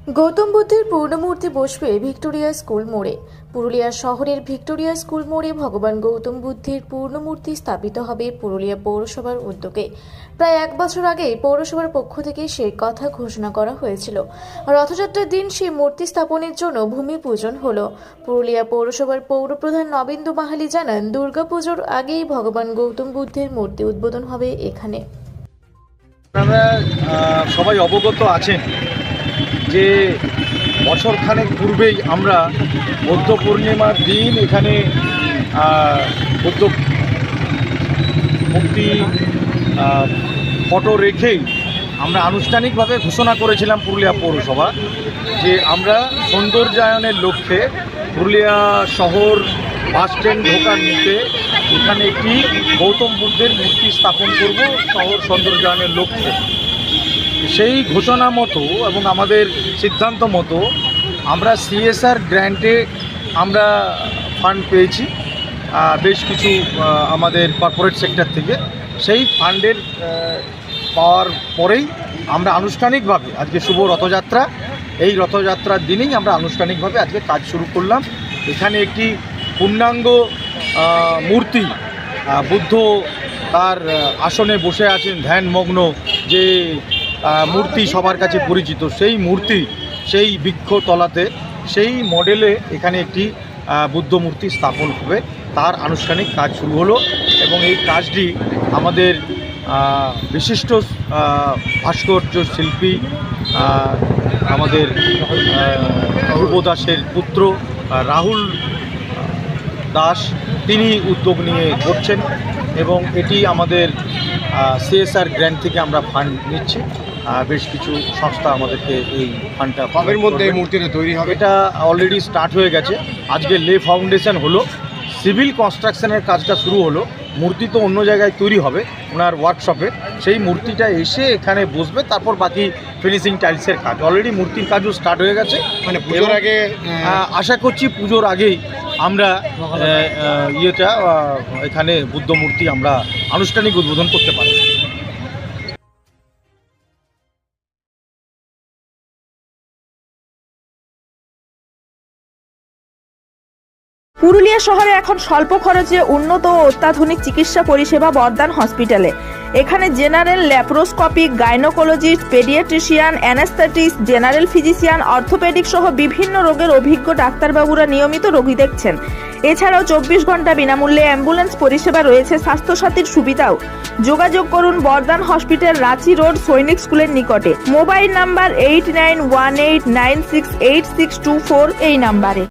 গৌতম বুদ্ধের পূর্ণমূর্তি বসবে Victoria school মোড়ে। পুরুলিয়া শহরের ভিক্টোরিয়া স্কুল মোড়ে ভগবান গৌতম বুদ্ধের পূর্ণমূর্তি স্থাপিত হবে পুরুলিয়া পৌরসভার উদ্যোগে। প্রায় এক বছর আগে পৌরসভার পক্ষ থেকে সেই কথা ঘোষণা করা হয়েছিল। রথযাত্রার দিন সেই মূর্তি স্থাপনের জন্য ভূমি পূজন হলো। পুরুলিয়া পৌরসভার পৌরপ্রধান নবেন্দু মাহালি জানান, দুর্গাপুজোর আগেই ভগবান গৌতম বুদ্ধের মূর্তি উদ্বোধন হবে এখানে। আপনারা সবাই অবগত আছেন যে বছরখানেক পূর্বেই আমরা বৌদ্ধ পূর্ণিমার দিন এখানে বৌদ্ধ মূর্তি ফটো রেখেই আমরা আনুষ্ঠানিকভাবে ঘোষণা করেছিলাম পুরুলিয়া পৌরসভা যে আমরা সৌন্দর্যায়নের লক্ষ্যে পুরুলিয়া শহর বাস স্ট্যান্ড ঢোকার মুখে এখানে একটি গৌতম বুদ্ধের মূর্তি স্থাপন করব শহর সৌন্দর্যায়নের লক্ষ্যে। সেই ঘোষণা মতো এবং আমাদের সিদ্ধান্ত মতো আমরা সিএসআর গ্র্যান্টে আমরা ফান্ড পেয়েছি বেশ কিছু আমাদের কর্পোরেট সেক্টর থেকে। সেই ফান্ডের পাওয়ার পরেই আমরা আনুষ্ঠানিকভাবে আজকে শুভ রথযাত্রা, এই রথযাত্রার দিনেই আমরা আনুষ্ঠানিকভাবে আজকে কাজ শুরু করলাম। এখানে একটি পূর্ণাঙ্গ মূর্তি, বুদ্ধ তার আসনে বসে আছেন ধ্যানমগ্ন, যে মূর্তি সবার কাছে পরিচিত, সেই মূর্তি সেই বৃক্ষতলাতে সেই মডেলে এখানে একটি বুদ্ধ মূর্তি স্থাপন হবে। তার আনুষ্ঠানিক কাজ শুরু হলো এবং এই কাজটি আমাদের বিশিষ্ট ভাস্কর্য শিল্পী আমাদের ধ্রুব দাসের পুত্র রাহুল দাস তিনি উদ্যোগ নিয়ে করছেন এবং এটি আমাদের সিএসআর গ্র্যান্ট থেকে আমরা ফান্ড নিচ্ছি। বেশ কিছু সংস্থা আমাদেরকে এই ফান্ডটা কবের মধ্যে এই মূর্তিটা তৈরি হবে? এটা অলরেডি স্টার্ট হয়ে গেছে। আজকে লে ফাউন্ডেশন হলো, সিভিল কনস্ট্রাকশনের কাজটা শুরু হলো। মূর্তি তো অন্য জায়গায় তৈরি হবে ওনার ওয়ার্কশপে, সেই মূর্তিটা এসে এখানে বসবে, তারপর বাকি ফিনিশিং টাইলসের কাজ অলরেডি মূর্তির কাজও স্টার্ট হয়ে গেছে। মানে পুজোর আগে আশা করছি পুজোর আগেই আমরা এখানে বুদ্ধ মূর্তি আমরা আনুষ্ঠানিক উদ্বোধন করতে পারি। পুরুলিয়া শহরে এখন স্বল্প খরচে উন্নত ও অত্যাধুনিক চিকিৎসা পরিষেবা বর্দান হসপিটালে। এখানে general, laparoscopic, gynaecologist, paediatrician, anaesthetist, general physician, orthopaedic সহ বিভিন্ন রোগের অভিজ্ঞ ডাক্তারবাবুরা নিয়মিত রোগী দেখছেন। এছাড়াও 24 ঘন্টা বিনামূল্যে অ্যাম্বুলেন্স পরিষেবা রয়েছে, স্বাস্থ্যসাথীর সুবিধাও। যোগাযোগ করুন বর্দান হসপিটাল, রাঁচি রোড, সৈনিক স্কুলের নিকটে। মোবাইল নাম্বার 8918968624 এই নাম্বারে।